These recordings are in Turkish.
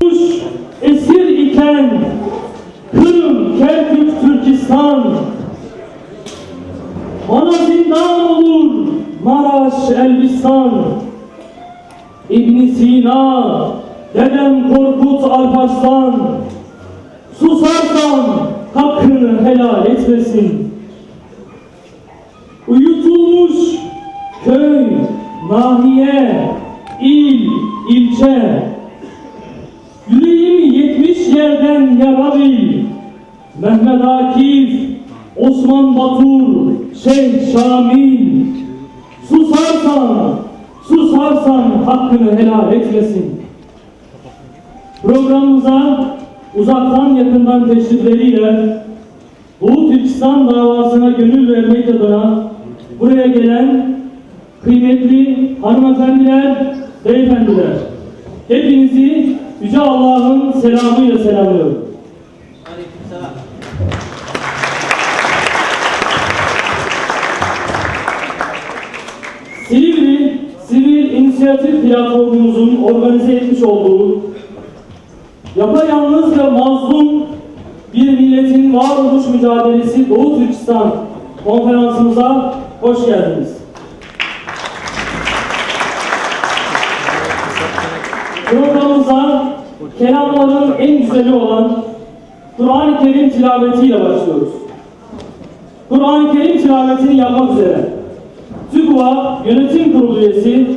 Uyutulmuş esir iken Kırım, Kerkük, Türkistan, bana zindan olur Maraş, Elbistan. İbn Sina, dedem Korkut, Alparslan, susarsan hakkını helal etmesin. Uyutulmuş köy, nahiye, il, ilçe, yüreğim 70 yerden yara bil. Mehmet Akif, Osman Batur, Şeyh Şamil. Susarsan hakkını helal etmesin. Programımıza uzaktan yakından teşrifleriyle Doğu Türkistan davasına gönül vermek adına buraya gelen kıymetli hanımefendiler, beyefendiler, hepinizi Yüce Allah'ın selamıyla selamlıyorum. Aleykümselam. Silivri Sivil İnisiyatif Platformumuzun organize etmiş olduğu yapayalnız ve mazlum bir milletin varoluş mücadelesi Doğu Türkistan konferansımıza hoş geldiniz. Programımıza kelamların en güzeli olan Kur'an-ı Kerim tilavetiyle başlıyoruz. Kur'an-ı Kerim tilavetini yapmak üzere TÜGVA Yönetim Kurulu üyesi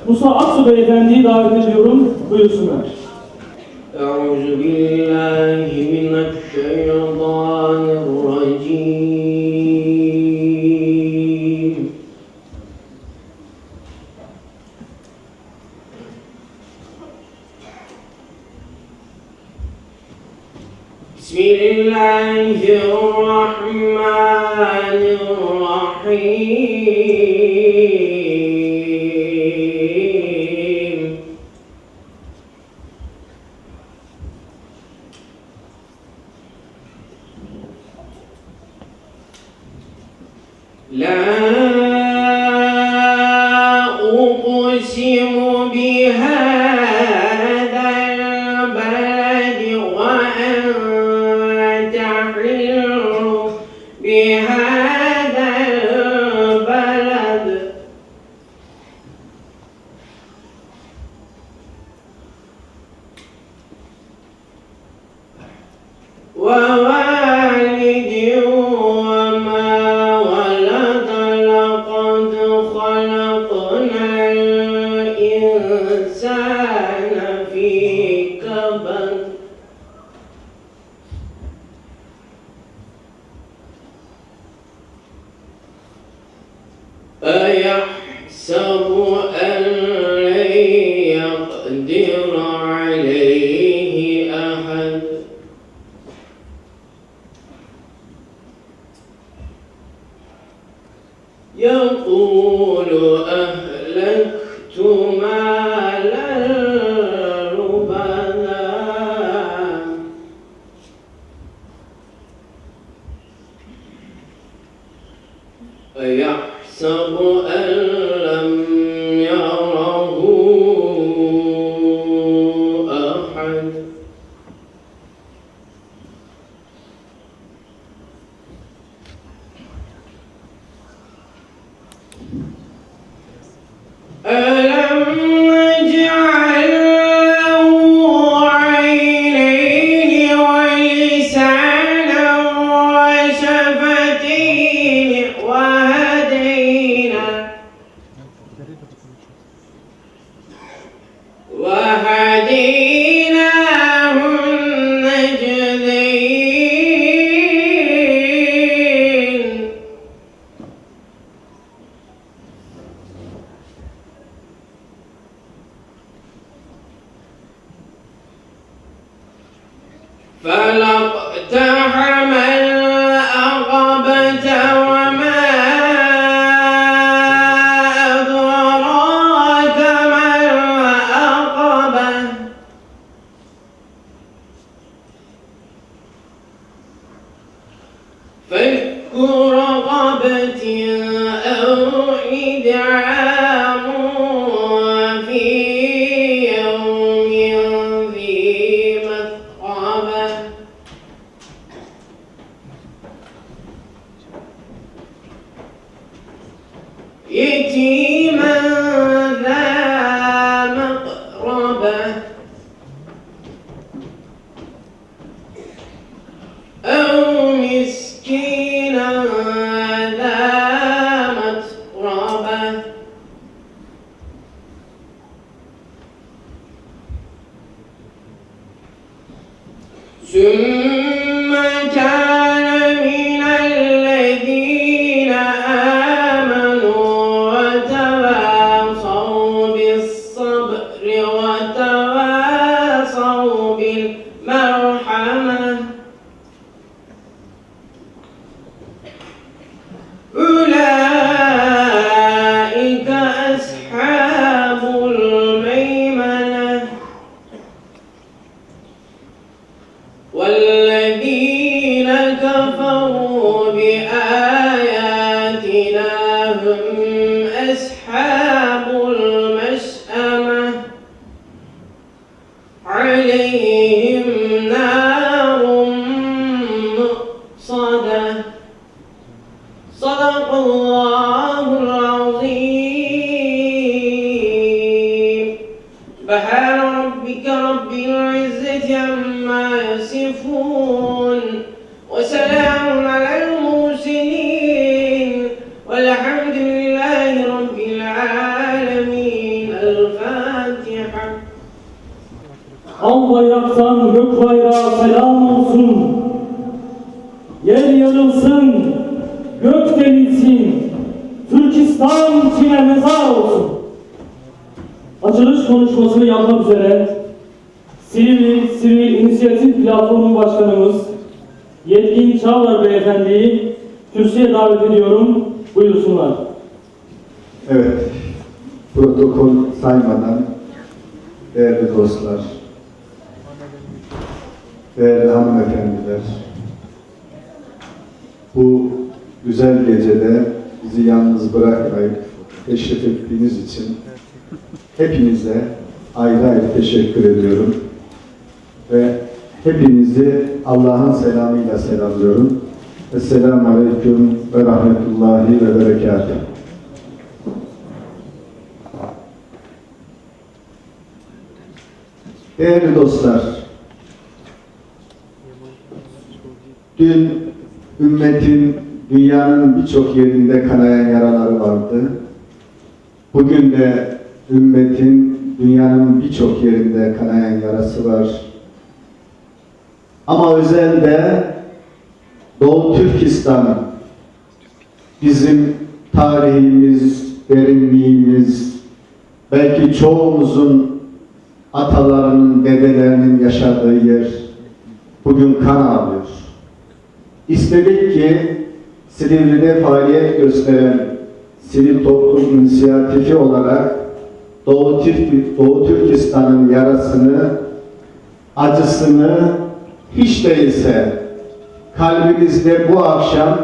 Musa Aksu Beyefendi'yi davet ediyorum. Buyursunlar. Euzubillahimineşşeytanirracim. Bismillahirrahmanirrahim. La uqsimu bihadal baladi wa anta hillu bihadal balad. Wa walidin wa ma walad, laqad khalaqnal insana fi kabad. أيحسب أن لن يقدر عليه أحد يقول أهلكت مالا لبدا أيحسب أن لم يره أحد ألم نجعل له عينين ولسانا وشفتين وهديناه النجدين فلا اقتحم العقبة وما أدراك ما العقبة فك رقبة أو إدعام في يوم ذي يتيما ذا مقربة أو مسكينا ذا متربة ثم كان من الذين آمنوا وتواصوا بالصبر وتواصوا بالمرحمة أولئك أصحاب الميمنة والذين كفروا بآياتنا هم أصحاب المشأمة عليهم نار مؤصدة صدق الله العظيم سبحان ربك رب العزة عما يصفون وسلام على المرسلين والحمد لله رب العالمين الفاتحة Al bayraktan gök bayrağı selam olsun. Yer yarılsın, gök delinsin. Türkistan Çin'e mezar olsun. Açılış konuşmasını yapmak üzere Silivri Sivil İnisiyatif Platformu Başkanımız Yetkin Çağlar Beyefendi'yi kürsüye davet ediyorum. Buyursunlar. Evet, protokol saymadan değerli dostlar, değerli hanımefendiler, bu güzel gecede bizi yalnız bırakmayıp teşrif ettiğiniz için hepinize ayrı ayrı teşekkür ediyorum ve hepinizi Allah'ın selamıyla selamlıyorum. Esselamu Aleyküm ve Rahmetullahi ve Berekatuhu. Değerli dostlar, dün ümmetin dünyanın birçok yerinde kanayan yaraları vardı. Bugün de ümmetin dünyanın birçok yerinde kanayan yarası var. Ama özelde Doğu Türkistan bizim tarihimiz, derinliğimiz, belki çoğumuzun atalarının, dedelerinin yaşadığı yer bugün kan ağlıyor. İstedik ki Silivri'de faaliyet gösteren sivil toplum inisiyatifi olarak Doğu Türkistan'ın yarasını, acısını hiç değilse kalbimizde bu akşam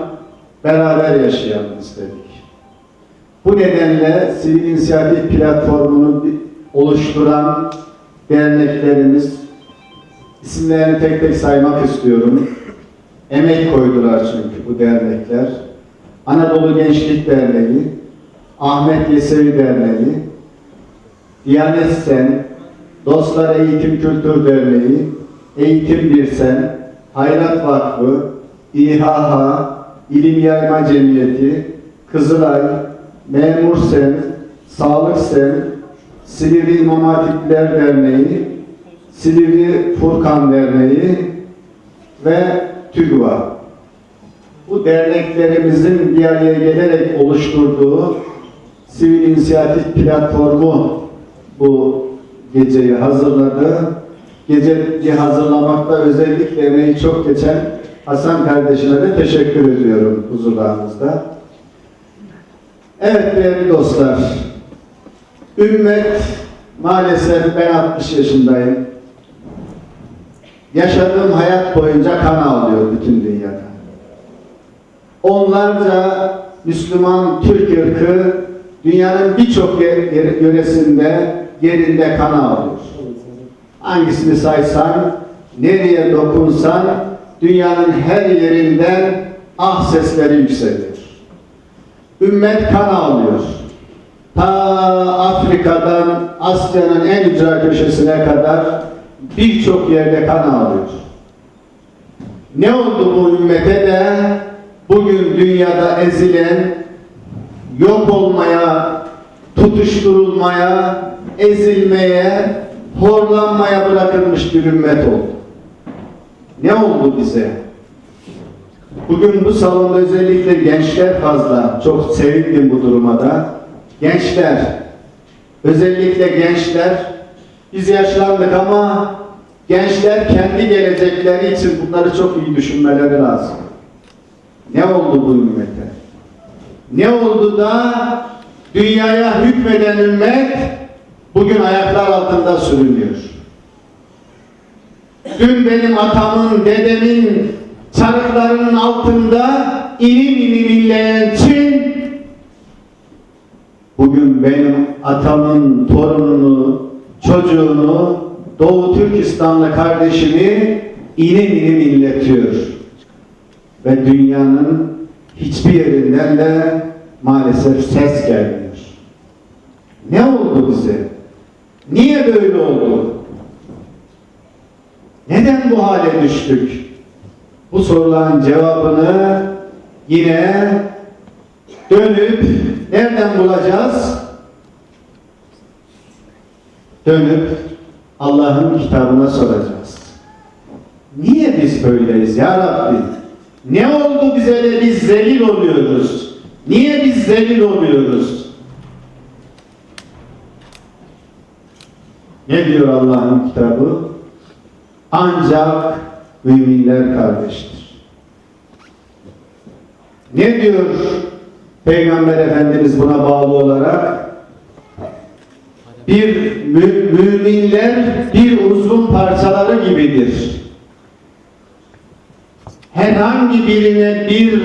beraber yaşayalım istedik. Bu nedenle sivil inisiyatif platformunu oluşturan derneklerimiz, isimlerini tek tek saymak istiyorum. Emek koydular çünkü bu dernekler. Anadolu Gençlik Derneği, Ahmet Yesevi Derneği, Diyanet Sen, Dostlar Eğitim Kültür Derneği, Eğitim Birsen, Hayrat Vakfı, İHH, İlim Yayma Cemiyeti, Kızılay, Memur Sen, Sağlık Sen, Silivri İmam Hatipler Derneği, Silivri Furkan Derneği ve TÜGVA. Bu derneklerimizin bir araya gelerek oluşturduğu sivil inisiyatif platformu bu geceyi hazırladı. Geceyi hazırlamakta özellikle emeği çok geçen Hasan kardeşime de teşekkür ediyorum huzurlarınızda. Evet değerli dostlar, ümmet maalesef ben 60 yaşındayım. Yaşadığım hayat boyunca kan ağlıyor bütün dünyada. Onlarca Müslüman Türk ırkı dünyanın birçok yöresinde yerinde kan ağlıyor. Hangisini saysan, nereye dokunsan dünyanın her yerinden ah sesleri yükseliyor. ümmet kan ağlıyor. Ta Afrika'dan Asya'nın en ücra köşesine kadar birçok yerde kan ağlıyor. Ne oldu bu ümmete de bugün dünyada ezilen, yok olmaya, tutuşturulmaya, ezilmeye, horlanmaya bırakılmış bir ümmet oldu. Ne oldu bize? Bugün bu salonda özellikle gençler fazla. Çok sevindim bu duruma da. Gençler, özellikle gençler, biz yaşlandık ama gençler kendi gelecekleri için bunları çok iyi düşünmeleri lazım. Ne oldu bu ümmete? Ne oldu da dünyaya hükmeden ümmet bugün ayaklar altında sürünüyor? Dün benim atamın, dedemin çarıklarının altında inim inim inleyen Çin, bugün benim atamın torununu, çocuğunu, Doğu Türkistanlı kardeşimi inim inim inletiyor. Ve dünyanın hiçbir yerinden de maalesef ses gelmiyor. Ne oldu bize? Niye böyle oldu? Neden bu hale düştük? Bu soruların cevabını yine dönüp nereden bulacağız? Dönüp Allah'ın kitabına soracağız. Niye biz böyleyiz ya Rabbi? Ne oldu bize de biz zelil oluyoruz? Niye biz zelil oluyoruz? Ne diyor Allah'ın kitabı? Ancak müminler kardeştir. Ne diyor Peygamber Efendimiz buna bağlı olarak? Müminler bir uzvun parçaları gibidir. Herhangi birine bir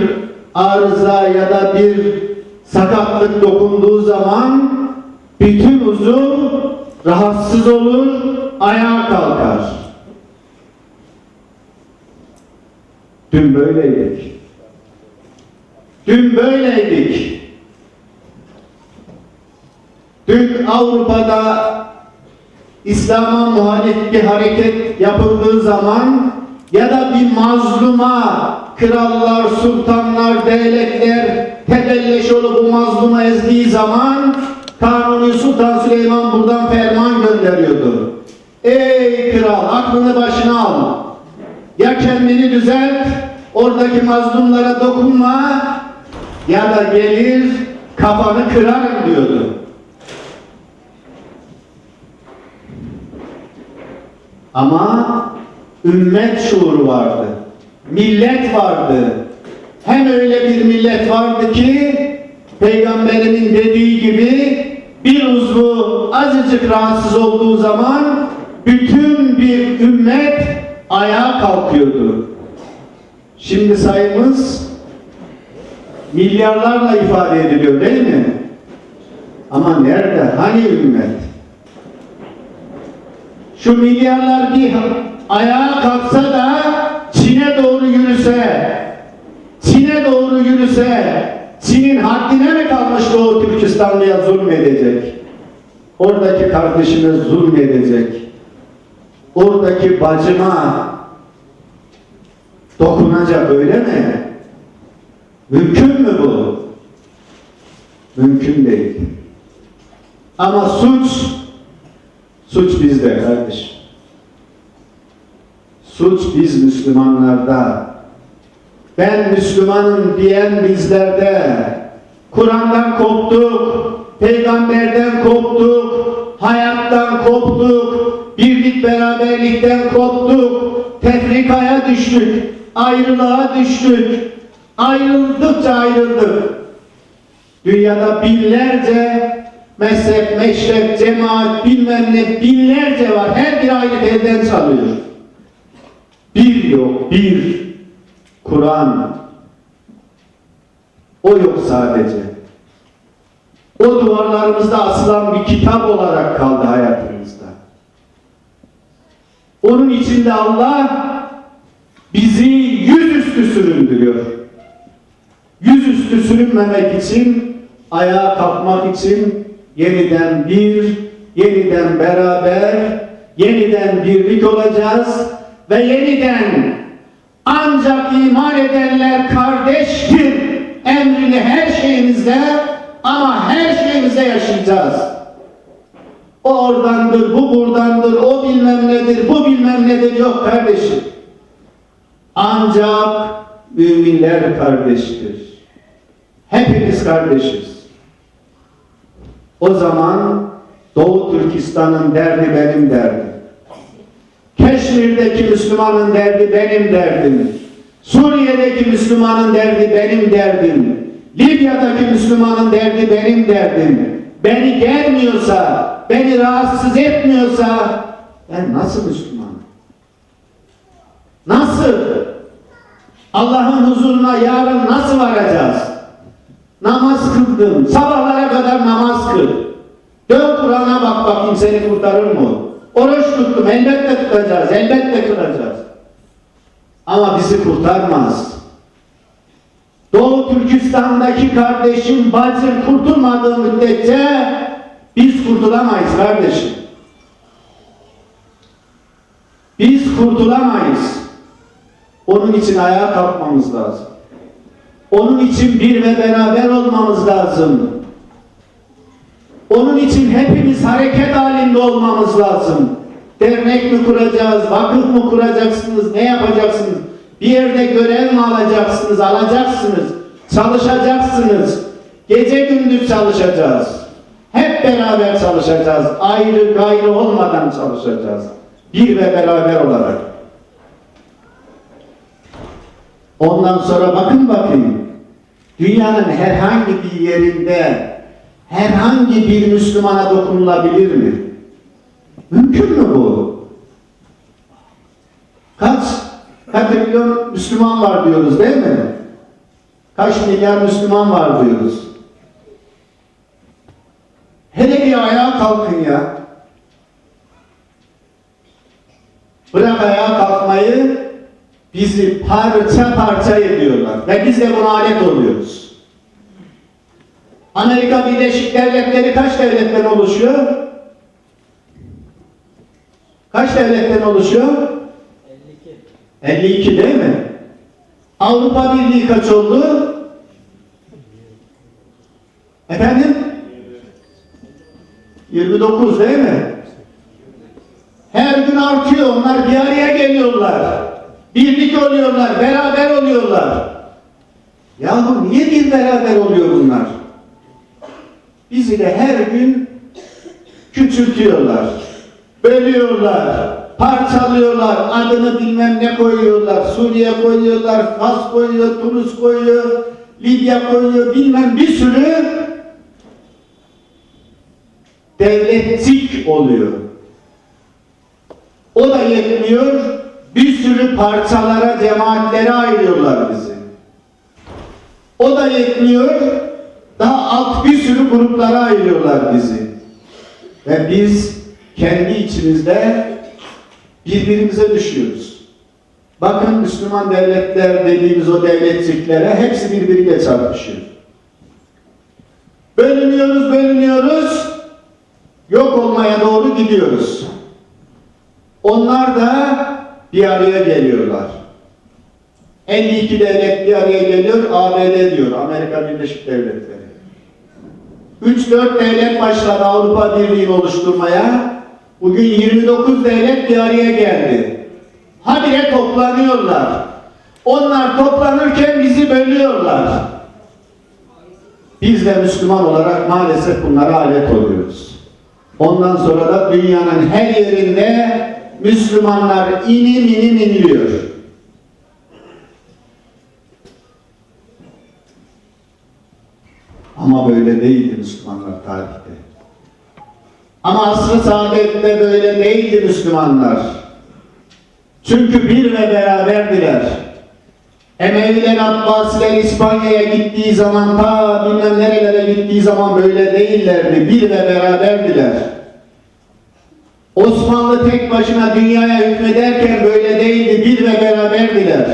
arıza ya da bir sakatlık dokunduğu zaman bütün uzuv rahatsız olur, ayağa kalkar. Dün böyleydik. Dün böyleydik. Dün Avrupa'da İslam'a muhalif bir hareket yapıldığı zaman ya da bir mazluma krallar, sultanlar, devletler tebelleş olup bu mazluma ezdiği zaman Kanuni Sultan Süleyman buradan ferman gönderiyordu. Ey kral, aklını başına al. Ya kendini düzelt, oradaki mazlumlara dokunma ya da gelir kafanı kırarım diyordu. Ama ümmet şuuru vardı. Millet vardı. Hem öyle bir millet vardı ki Peygamberimin dediği gibi bir uzvu azıcık rahatsız olduğu zaman bütün bir ümmet ayağa kalkıyordu. Şimdi sayımız milyarlarla ifade ediliyor değil mi? Ama nerede? Hani ümmet? Şu milyarlar bir ayağa kalksa da Çin'e doğru yürüse, Çin'in haddine mi kalmış Doğu Türkistanlı'ya zulmedecek? Oradaki kardeşine zulmedecek. Oradaki bacıma dokunacak, öyle mi? Mümkün mü bu? Mümkün değil. Ama suç bizde kardeşim. Suç biz Müslümanlarda. Ben Müslümanım diyen bizlerde. Kur'an'dan koptuk, peygamberden koptuk, hayattan koptuk, birlik beraberlikten koptuk, tefrikaya düştük, ayrılığa düştük, ayrıldıkça ayrıldık. Dünyada binlerce mezhep, meşrep, cemaat, bilmem ne binlerce var. Her bir ayrı elden çalıyor. Bir yok, bir. Kur'an. O yok sadece. O duvarlarımızda asılan bir kitap olarak kaldı hayatımızda. Onun içinde Allah bizi yüzüstü süründürüyor. yüzüstü sürünmemek için, ayağa kalkmak için yeniden bir, yeniden beraber, yeniden birlik olacağız ve yeniden ancak iman edenler kardeştir emrini her şeyimizde ama her şeyimizde yaşayacağız. O oradandır, bu buradandır, o bilmem nedir, bu bilmem nedir yok kardeşim. Ancak müminler kardeştir. Hepimiz kardeşiz. O zaman Doğu Türkistan'ın derdi benim derdim. Keşmir'deki Müslümanın derdi benim derdim. Suriye'deki Müslümanın derdi benim derdim. Libya'daki Müslümanın derdi benim derdim. Beni gelmiyorsa, beni rahatsız etmiyorsa ben nasıl Müslümanım? Nasıl? Allah'ın huzuruna yarın nasıl varacağız? Namaz kıldım, sabahlara kadar namaz kıl. Dön Kur'an'a bak bakayım seni kurtarır mı? Oruç tuttum, elbette tutacağız, elbette kılacağız. Ama bizi kurtarmaz. Doğu Türkistan'daki kardeşim, bacım kurtulmadığı müddetçe biz kurtulamayız kardeşim. Biz kurtulamayız. Onun için ayağa kalkmamız lazım. Onun için bir ve beraber olmamız lazım. Onun için hepimiz hareket halinde olmamız lazım. Dernek mi kuracağız, vakıf mı kuracaksınız, ne yapacaksınız? Bir yerde görev mi alacaksınız, alacaksınız. Çalışacaksınız. Gece gündüz çalışacağız. Hep beraber çalışacağız. Ayrı gayrı olmadan çalışacağız. Bir ve beraber olarak. Ondan sonra bakın. Dünyanın herhangi bir yerinde herhangi bir Müslümana dokunulabilir mi? Mümkün mü bu? Kaç milyon Müslüman var diyoruz değil mi? Kaç milyar Müslüman var diyoruz. Hele bir ayağa kalkın ya. Bırak ayağa kalkmayı, bizi parça parça ediyorlar. Ve biz de buna alet oluyoruz. Amerika Birleşik Devletleri kaç devletten oluşuyor? Kaç devletten oluşuyor? 52 değil mi? Avrupa Birliği kaç oldu? Efendim? 29 değil mi? Her gün artıyor. Onlar bir araya geliyorlar. Birlik oluyorlar. Beraber oluyorlar. Yahu niye bir beraber oluyor bunlar? Bizi de her gün küçültüyorlar. Bölüyorlar. Parçalıyorlar. Adını bilmem ne koyuyorlar. Suriye koyuyorlar. Fas koyuyor. Tunus koyuyor. Libya koyuyor. Bilmem bir sürü devletçik oluyor. O da yetmiyor. Bir sürü parçalara, cemaatlere ayırıyorlar bizi. O da yetmiyor. Daha alt bir sürü gruplara ayırıyorlar bizi. Ve biz kendi içimizde birbirimize düşüyoruz. Bakın Müslüman devletler dediğimiz o devletçiklere hepsi birbiriyle çarpışıyor. Bölünüyoruz. Yok olmaya doğru gidiyoruz. Onlar da bir araya geliyorlar. 52 devlet bir araya geliyor, ABD diyor, Amerika Birleşik Devletleri. 3-4 devlet başladı Avrupa Birliği'ni oluşturmaya. Bugün 29 devlet bir araya geldi. Habire toplanıyorlar. Onlar toplanırken bizi bölüyorlar. Biz de Müslüman olarak maalesef bunlara alet oluyoruz. Ondan sonra da dünyanın her yerinde Müslümanlar inim inliyor. Ama böyle değildi Müslümanlar tarihte. Ama asr-ı saadette böyle değildi Müslümanlar. Çünkü bir ve beraberdiler. Emeviler, Abbasiler İspanya'ya gittiği zaman, ta bilmem nerelere gittiği zaman böyle değillerdi. Bir ve beraberdiler. Osmanlı tek başına dünyaya hükmederken böyle değildi. Bir ve beraberdiler.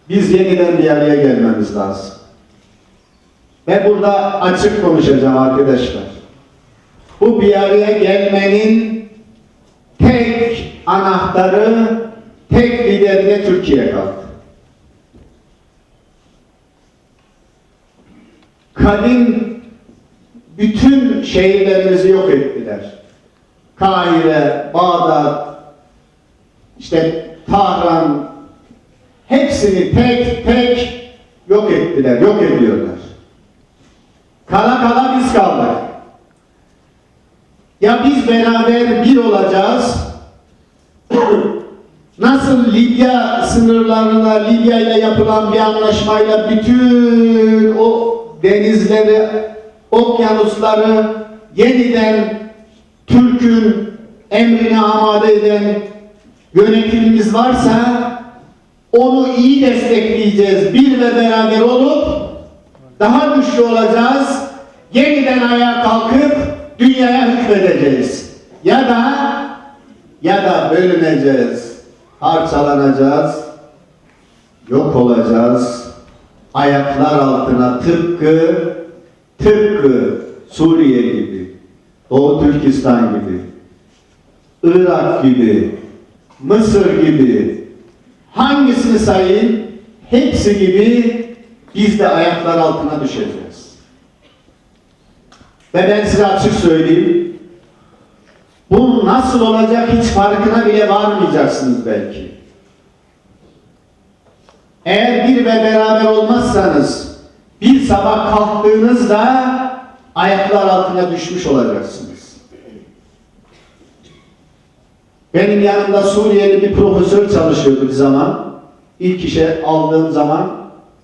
biz yeniden bir araya gelmemiz lazım. Ve burada açık konuşacağım arkadaşlar. Bu bir araya gelmenin tek anahtarı, tek lideri de Türkiye kaldı. Kadim bütün şehirlerimizi yok ettiler. Kahire, Bağdat, işte Tahran, hepsini tek tek yok ettiler, yok ediyorlar. Kala kala biz kaldık. Ya biz beraber bir olacağız, nasıl Libya sınırlarına, Libya ile yapılan bir anlaşmayla bütün o denizleri, okyanusları yeniden Türk'ün emrine amade eden yönetimimiz varsa onu iyi destekleyeceğiz. Bir ve beraber olup daha güçlü olacağız. Yeniden ayağa kalkıp dünyaya hükmedeceğiz. Ya da bölüneceğiz, parçalanacağız, yok olacağız. Ayaklar altına tıpkı Suriye gibi, Doğu Türkistan gibi, Irak gibi, Mısır gibi, hangisini sayın, hepsi gibi biz de ayaklar altına düşeceğiz. Ve ben size açık söyleyeyim, bu nasıl olacak hiç farkına bile varmayacaksınız belki. Eğer bir ve beraber olmazsanız, bir sabah kalktığınızda ayaklar altına düşmüş olacaksınız. Benim yanımda Suriyeli bir profesör çalışıyordu bir zaman. İlk işe aldığım zaman,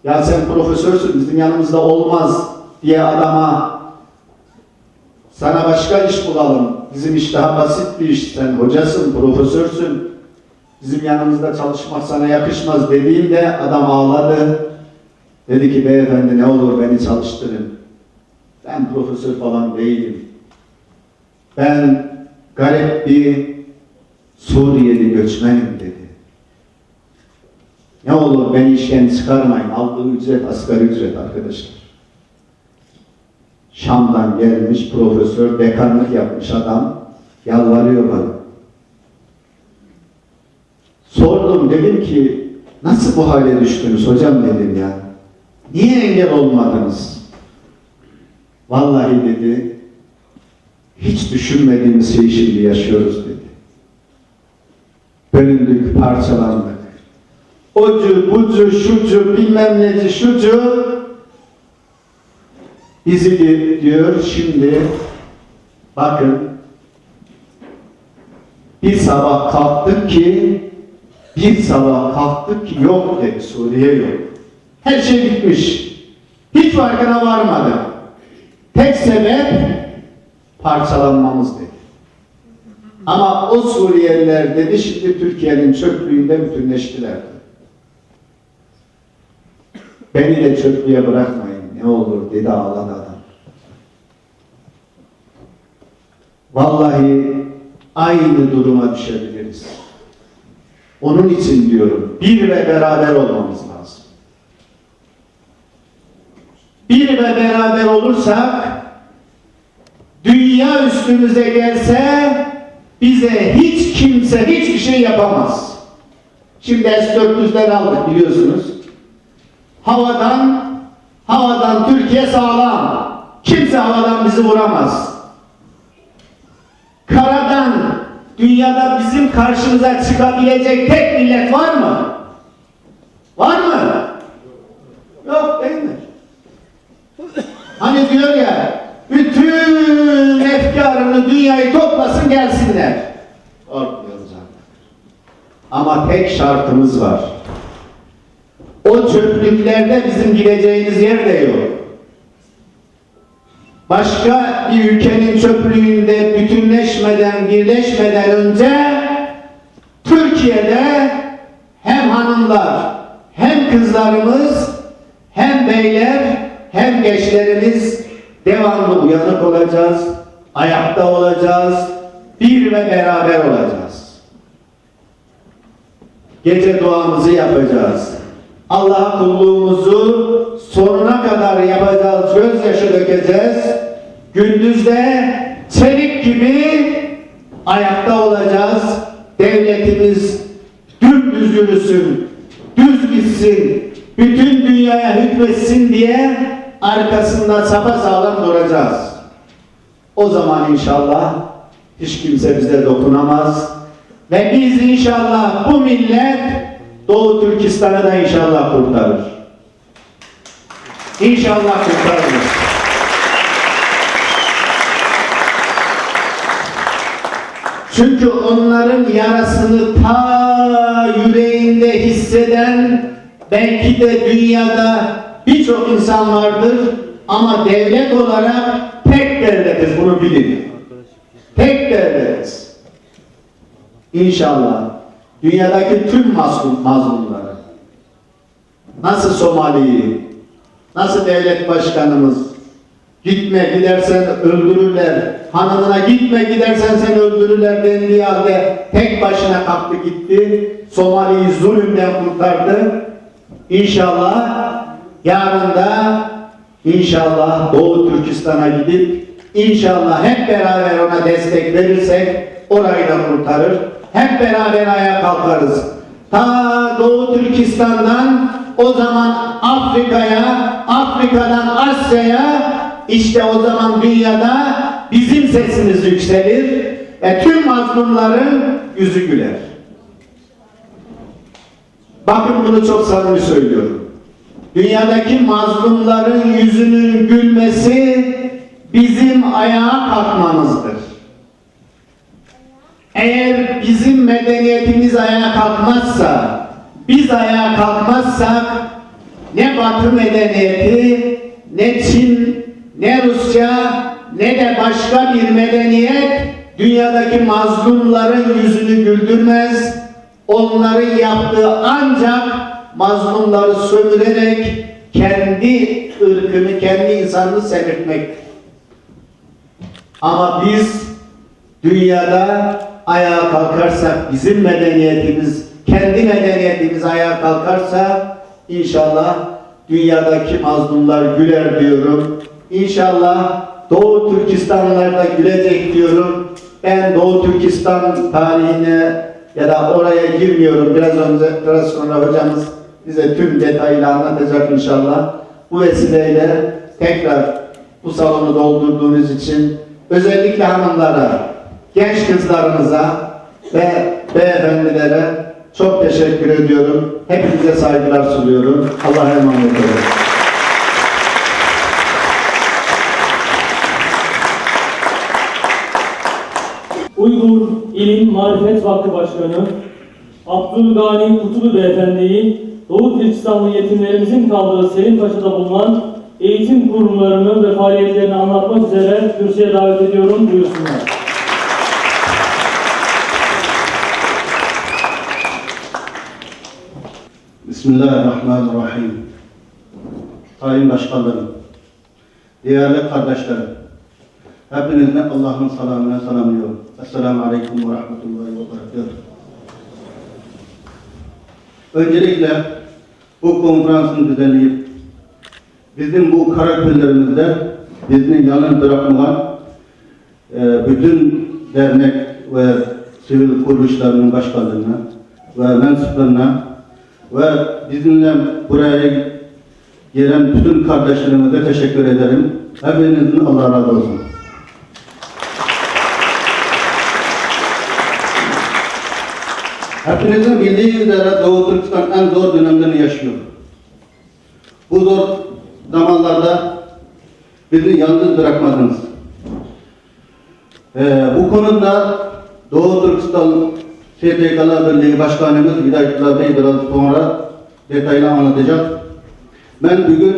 ya sen profesörsün, bizim yanımızda olmaz diye adama, sana başka iş bulalım, bizim iş daha basit bir iş, sen hocasın, profesörsün, bizim yanımızda çalışmak sana yakışmaz dediğimde adam ağladı. Dedi ki beyefendi ne olur beni çalıştırın. Ben profesör falan değilim. Ben garip bir Suriyeli göçmenim dedi. Ne olur beni işten çıkarmayın. Aldığı ücret asgari ücret arkadaşlar. Şam'dan gelmiş profesör, dekanlık yapmış adam. Yalvarıyor bana. Sordum, dedim ki nasıl bu hale düştünüz hocam dedim ya. Niye engel olmadınız? Vallahi dedi, hiç düşünmediğimiz şeyi şimdi yaşıyoruz dedi. Bölündük, parçalandık. Ocu, bucu, şucu, bilmem neci, şucu bizi diyor şimdi bakın bir sabah kalktık ki yok dedi, Suriye yok. Her şey bitmiş. Hiç farkına varmadık. Tek sebep parçalanmamız dedi. Ama o Suriyeliler dedi şimdi Türkiye'nin çöplüğünde bütünleştiler. Beni de çöplüğe bırakmayın ne olur dedi, ağladı adam. Vallahi aynı duruma düşebiliriz. Onun için diyorum bir ve beraber olmamız lazım. Bir ve beraber olursak dünya üstümüze gelse bize hiç kimse hiçbir şey yapamaz. Şimdi S-400'ler aldık biliyorsunuz. Havadan Türkiye sağlam. Kimse havadan bizi vuramaz. Karadan dünyada bizim karşımıza çıkabilecek tek millet var mı? Var mı? Yok değil mi? Hani diyor ya, bütün efkarını dünyayı toplasın gelsinler. Korkmuyoruz artık. Ama tek şartımız var. O çöplüklerde bizim gideceğimiz yer de yok. Başka bir ülkenin çöplüğünde bütünleşmeden, birleşmeden önce Türkiye'de hem hanımlar, hem kızlarımız, hem beyler, hem gençlerimiz devamlı uyanık olacağız, ayakta olacağız, bir ve beraber olacağız. Gece duamızı yapacağız. Allah'a kulluğumuzu sonuna kadar yapacağız, gözyaşı dökeceğiz. Gündüzde çelik gibi ayakta olacağız. Devletimiz dümdüz yürüsün, düz gitsin, bütün dünyaya hükmetsin diye arkasında sapasağlam duracağız. O zaman inşallah hiç kimse bize dokunamaz ve biz inşallah bu millet Doğu Türkistan'ı da inşallah kurtarır. İnşallah kurtarır. Çünkü onların yarasını ta yüreğinde hisseden belki de dünyada birçok insan vardır ama devlet olarak tek devletiz, bunu bilin. Tek devletiz. İnşallah dünyadaki tüm mazlumları, nasıl Somali'yi, nasıl devlet başkanımız, gitme gidersen öldürürler, hanımına gitme gidersen seni öldürürler dendiği halde tek başına kalktı gitti, Somali'yi zulümden kurtardı. İnşallah yarın da inşallah Doğu Türkistan'a gidip inşallah hep beraber ona destek verirsek orayı da kurtarır. Hep beraber ayağa kalkarız. Ta Doğu Türkistan'dan o zaman Afrika'ya, Afrika'dan Asya'ya, işte o zaman dünyada bizim sesimiz yükselir ve tüm mazlumların yüzü güler. Bakın bunu çok samimi söylüyorum. Dünyadaki mazlumların yüzünün gülmesi bizim ayağa kalkmamızdır. Eğer bizim medeniyetimiz ayağa kalkmazsa, biz ayağa kalkmazsak ne Batı medeniyeti, ne Çin, ne Rusya, ne de başka bir medeniyet dünyadaki mazlumların yüzünü güldürmez. Onların yaptığı ancak mazlumları sömürerek kendi ırkını, kendi insanını semirtmektir. Ama biz dünyada ayağa kalkarsak, bizim medeniyetimiz, kendi medeniyetimiz ayağa kalkarsa inşallah dünyadaki mazlumlar güler diyorum. İnşallah Doğu Türkistanlılar da gülecek diyorum. Ben Doğu Türkistan tarihine ya da oraya girmiyorum. Biraz sonra hocamız bize tüm detayıyla anlatacak inşallah. Bu vesileyle tekrar bu salonu doldurduğunuz için özellikle hanımlara, genç kızlarımıza ve beyefendilere çok teşekkür ediyorum. Hepinize saygılar sunuyorum. Allah'a emanet olun. Uygur İlim Marifet Vakfı Başkanı Abdülgani Kutulu Beyefendi'yi Doğu Türkistanlı yetimlerimizin kaldığı Selimpaşa'da bulunan eğitim kurumlarını ve faaliyetlerini anlatmak üzere kürsüye davet ediyorum. Buyursunlar. Bismillahirrahmanirrahim. Sayın Başkanlarım, değerli kardeşlerim, hepinizle Allah'ın selamına selamlıyorum. Esselamu Aleyküm ve Rahmetullahi ve Berekatuhu. Öncelikle bu konferansın düzenleyip bizim bu karakterlerimizde bizi yalnız bırakmayan bütün dernek ve sivil kuruluşlarının başkanlarına ve mensuplarına ve bizimle buraya gelen bütün kardeşlerimize teşekkür ederim. Hepinizin Allah razı olsun. Hepinizin bildiği üzere Doğu Türkistan en zor dönemlerini yaşıyor. Bu zor zamanlarda bizi yalnız bırakmadınız. Bu konuda Doğu Türkistan STK'lar Birliği Başkanımız Hidayetullah Bey biraz sonra detaylı anlatacak. Ben bugün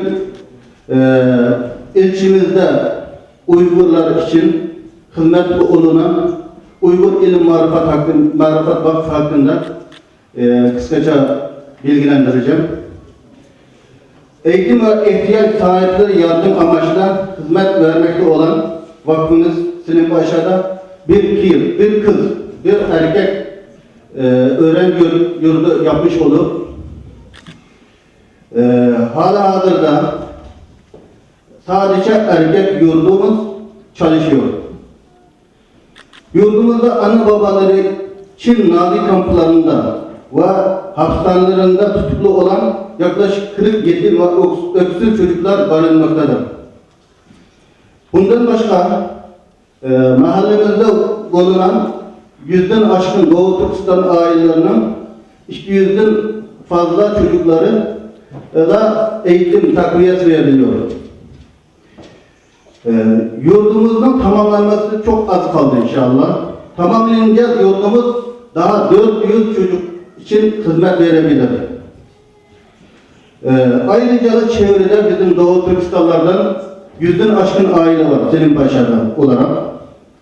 ilçemizde Uygurlar için hizmet olunan Uygur İlim Marifet Vakfı hakkında kısaca bilgilendireceğim. Eğitim ve ihtiyaç sahipleri yardım amaçlı hizmet vermekte olan vakfımız Selimpaşa'da bir kız, bir erkek öğrenci yurdu yapmış olup hala hazırda sadece erkek yurdumuz çalışıyor. Yurdumuzda anne babaları Çin Nazi kamplarında ve hapishanelerinde tutuklu olan yaklaşık 47 öksüz çocuklar barınmaktadır. Bundan başka mahallemizde bulunan 100'den aşkın Doğu Türkistan ailelerinin 200'den fazla çocukları da eğitim takviyesi veriliyor. Yurdumuzun tamamlanması çok az kaldı inşallah. Tamamlayınca yurdumuz daha 400 çocuk için hizmet verebilir. Ayrıca da çevrede bizim Doğu Türkistanlardan 100'den aşkın aile var Selimpaşa'dan olarak.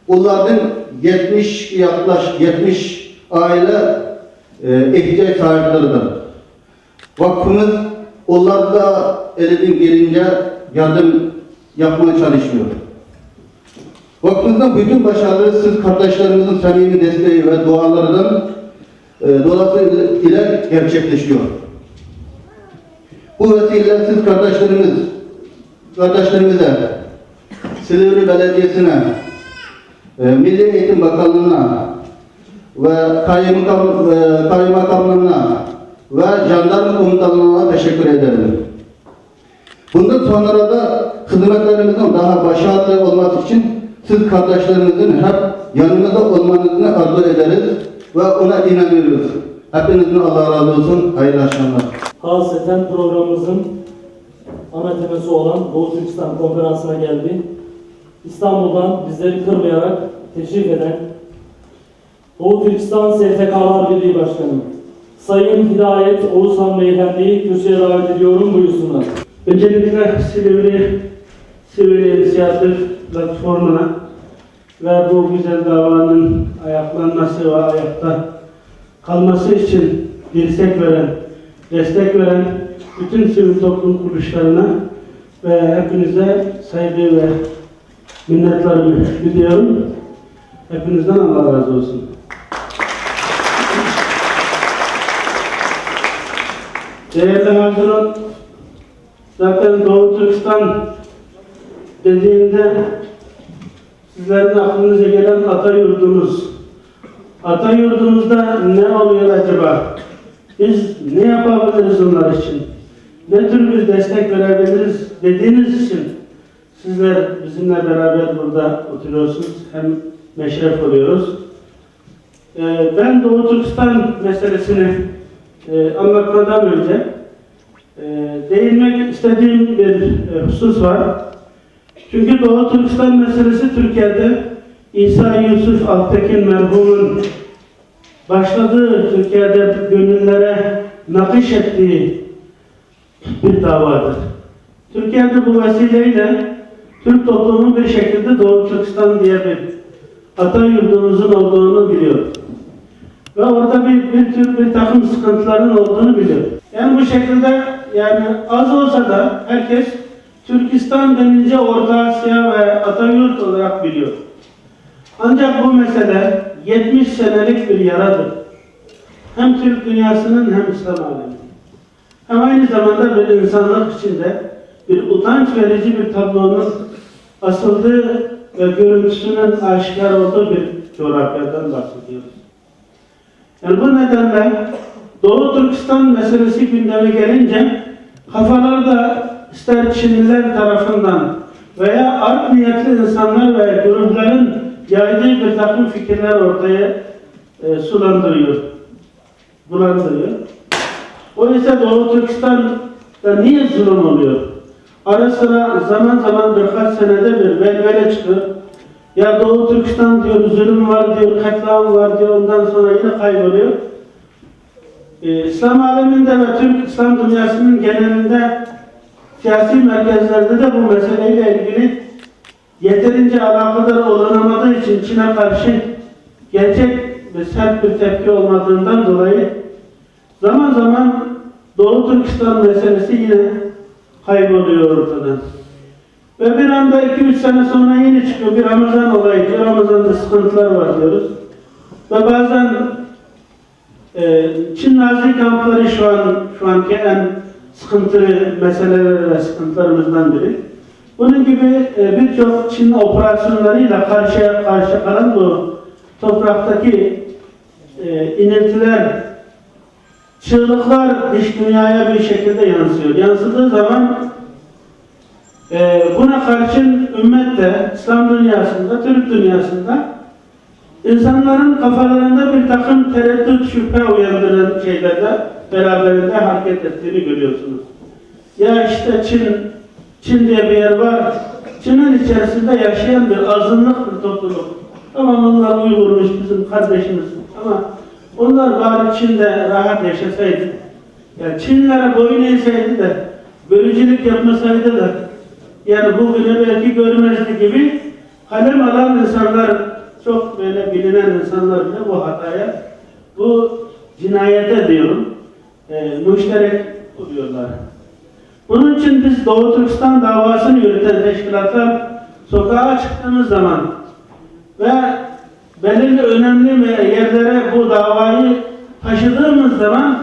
Onlardan yaklaşık 70 aile ihtiyaç sahipleridir. Vakfımız onlarda elinden gelince yardım yapmaya çalışıyor. Vakfımızın bütün başarıları siz kardeşlerimizin samimi desteği ve dualarından dolayısıyla gerçekleşiyor. Bu vesileyle siz kardeşlerimize, Silivri Belediyesi'ne, Milli Eğitim Bakanlığı'na ve Kaymakamlığı'na ve Jandarma Komutanlığı'na teşekkür ederim. Bundan sonra da hizmetlerimizin daha başarılı olması için siz kardeşlerimizin hep yanımızda olmanızı arzu ederiz ve ona inanıyoruz. Hepinizin Allah razı olsun. Hayırlı akşamlar. Hasreten programımızın ana teması olan Doğu Türkistan Konferansı'na geldi. İstanbul'dan bizleri kırmayarak teşrif eden Doğu Türkistan STK'lar Birliği Başkanı Sayın Hidayet Oğuzhan Beyefendi'yi kürsüye davet ediyorum, buyursunlar. Öncelikle Silivri Sivil İnisiyatif Platformu'na ve bu güzel davanın ayaklanması ve ayakta kalması için destek veren bütün sivil toplum kuruluşlarına ve hepinize saygı ve minnetlerimi biliyorum. Hepinizden Allah razı olsun. Değerli hazırın, zaten Doğu Türkistan dediğinde sizlerin aklınıza gelen Atayurdumuz. Atayurdumuzda ne oluyor acaba? Biz ne yapabiliriz onlar için? Ne tür bir destek verebiliriz dediğiniz için sizler bizimle beraber burada oturuyorsunuz. Hem meşref oluyoruz. Ben Doğu Türkistan meselesini anlatmadan önce değinmek istediğim bir husus var. Çünkü Doğu Türkistan meselesi Türkiye'de İsa Yusuf Altekin merhumun başladığı, Türkiye'de gönüllere nakış ettiği bir davadır. Türkiye'de bu vesileyle Türk toplumu bir şekilde Doğu Türkistan diye bir Atayurdumuzun olduğunu biliyor. Ve orada bir takım sıkıntıların olduğunu biliyor. Yani bu şekilde, yani az olsa da herkes Türkistan denince Orta Asya ve Atayurt olarak biliyor. Ancak bu mesele 70 senelik bir yaradır. Hem Türk dünyasının hem İslam aleminin. Hem aynı zamanda bir insanlık içinde bir utanç verici bir tablonun asıldığı ve görüntüsünün aşikar olduğu bir coğrafyadan bahsediyoruz. Yani bu nedenle Doğu Türkistan meselesi gündeme gelince kafalarda ister Çinliler tarafından veya art niyetli insanlar ve grupların yaydığı bir takım fikirler ortaya bulandırıyor. Oysa Doğu Türkistan'da niye zulüm oluyor? Ara sıra zaman zaman birkaç senede bir belgele çıkıyor. Ya Doğu Türkistan diyor, zulüm var diyor, katliam var diyor, ondan sonra yine kayboluyor. İslam aleminde ve Türk İslam dünyasının genelinde siyasi merkezlerde de bu meseleyle ilgili yeterince alakadar olunamadığı için Çin'e karşı gerçek ve sert bir tepki olmadığından dolayı zaman zaman Doğu Türkistan meselesi yine kayboluyor ortadan. Ve bir anda 2-3 sene sonra yine çıkıyor bir Ramazan olayı diyor. Ramazan'da sıkıntılar var diyoruz. Ve bazen Çin Nazi kampları şu anki en sıkıntılı meseleler ve sıkıntılarımızdan biri. Bunun gibi birçok Çin operasyonlarıyla karşı kalan bu topraktaki iniltiler, çığlıklar dış dünyaya bir şekilde yansıyor. Yansıdığı zaman buna karşın ümmet de, İslam dünyasında, Türk dünyasında insanların kafalarında bir takım tereddüt, şüphe uyandıran şeylerle beraberinde hareket ettiğini görüyorsunuz. Ya işte Çin diye bir yer var, Çin'in içerisinde yaşayan bir azınlık bir topluluk. Tamam, onlar Uygurmuş, bizim kardeşimiz, ama onlar bari Çin'de rahat yaşasaydı, yani Çinlere boyun eğseydi de, bölücülük yapmasaydı da, yani bugünü belki görmezdi gibi kalem alan insanlar, çok böyle bilinen insanlar bile bu hataya, bu cinayete diyorum, müşterek oluyorlar. Bunun için biz Doğu Türkistan davasını yürüten teşkilatlar sokağa çıktığımız zaman ve belirli önemli yerlere bu davayı taşıdığımız zaman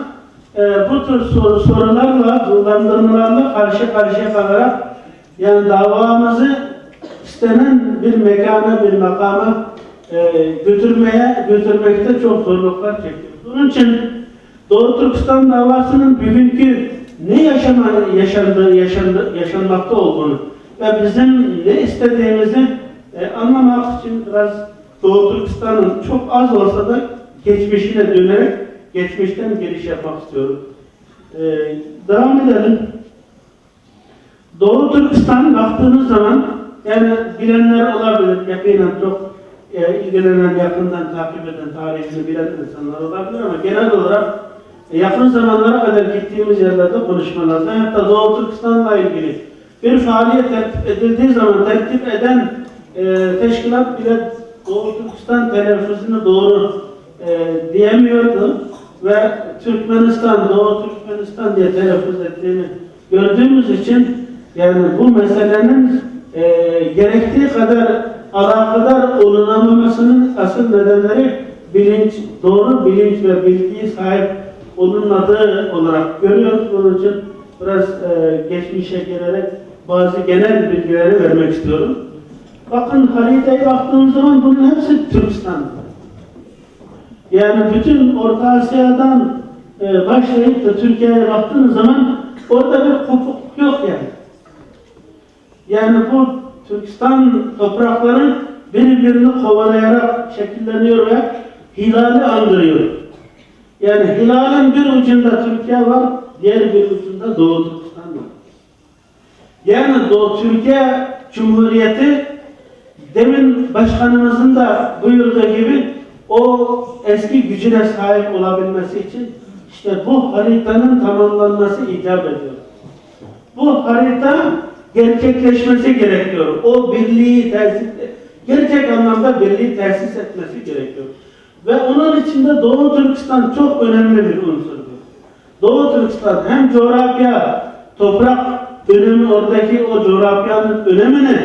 bu tür sorularla, zorlandırmalarla karşı karşıya kalarak yani davamızı istenen bir mekana, bir makama götürmekte çok zorluklar çekiyoruz. Bunun için Doğu Türkistan davasının bugünkü ne yaşanmakta olduğunu ve bizim ne istediğimizi anlamak için biraz Doğu Türkistan'ın çok az olsa da geçmişine dönerek geçmişten giriş yapmak istiyorum. Devam edelim. Doğu Türkistan baktığınız zaman, yani bilenler olabilir, yakinen çok ilgilenen, yakından takip eden, tarihini bilen insanlar olabilir ama genel olarak yakın zamanlara kadar gittiğimiz yerlerde konuşmalarda, hatta Doğu Türkistan'la ilgili bir faaliyet tertip edildiği zaman tertip eden teşkilat bile Doğu Türkistan telaffuzunu doğru diyemiyordu ve Türkmenistan, Doğu Türkmenistan diye telaffuz ettiğini gördüğümüz için yani bu meselenin gerektiği kadar alakadar olunamamasının asıl nedenleri doğru bilinç ve bilgiye sahip olunmadığı olarak görüyoruz. Bunun için biraz geçmişe gelerek bazı genel bilgileri vermek istiyorum. Bakın haritaya baktığımız zaman bunun hepsi Türkistan. Yani bütün Orta Asya'dan başlayıp da Türkiye'ye baktığınız zaman orada bir kopuk yok yani. Yani bu Türkistan toprakları birbirini kovalayarak şekilleniyor ve hilali andırıyor. Yani hilalin bir ucunda Türkiye var, diğer bir ucunda Doğu Türkistan var. Yani Doğu Türkiye Cumhuriyeti demin başkanımızın da buyurduğu gibi o eski gücüne sahip olabilmesi için işte bu haritanın tamamlanması icap ediyor. Bu harita gerçekleşmesi gerekiyor. O birliği gerçek anlamda birliği tesis etmesi gerekiyor. Ve onun içinde Doğu Türkistan çok önemli bir unsurdur. Doğu Türkistan hem coğrafya, toprak önemi, oradaki o coğrafyanın önemine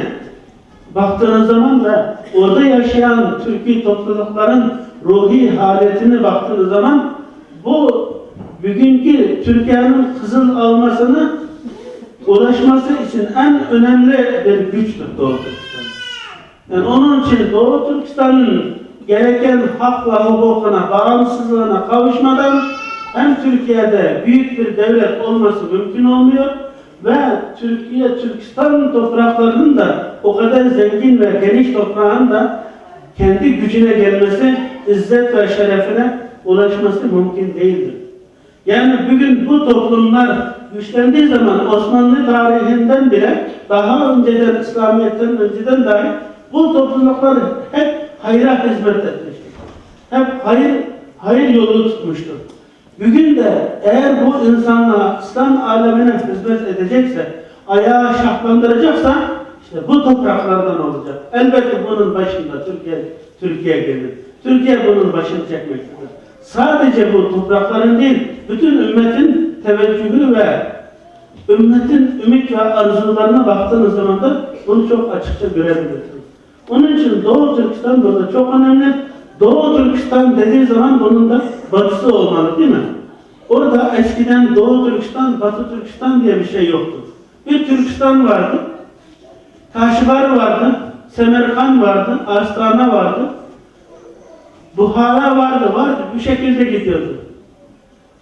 baktığınız zaman da orada yaşayan Türkiye toplulukların ruhi haletine baktığınız zaman bu bugünkü Türkiye'nin kızıl almasını ulaşması için en önemli bir güçtür Doğu Türkistan. Yani onun için Doğu Türkistan'ın gereken hak ve hukukuna, bağımsızlığına kavuşmadan hem Türkiye'de büyük bir devlet olması mümkün olmuyor ve Türkistan topraklarının da o kadar zengin ve geniş toprağın da kendi gücüne gelmesi, izzet ve şerefine ulaşması mümkün değildir. Yani bugün bu toplumlar güçlendiği zaman Osmanlı tarihinden bile daha önceden, İslamiyet'ten önceden dahi bu topluluklar hep hayra hizmet etmiştir. Hep hayır yolu tutmuştur. Bugün de eğer bu insanlığa, İslam alemine hizmet edecekse, ayağı şahlandıracaksa işte bu topraklardan olacak. Elbette bunun başında Türkiye gelir. Türkiye bunun başını çekmektedir. Sadece bu toprakların değil, bütün ümmetin teveccühü ve ümmetin ümit ve arzularına baktığınız zaman da bunu çok açıkça görebilirsiniz. Onun için Doğu Türkistan burada çok önemli. Doğu Türkistan dediği zaman bunun da batısı olmalı değil mi? Orada eskiden Doğu Türkistan, Batı Türkistan diye bir şey yoktu. Bir Türkistan vardı, Kaşgar vardı, Semerkant vardı, Astana vardı, Buhara vardı. Bu şekilde gidiyordu.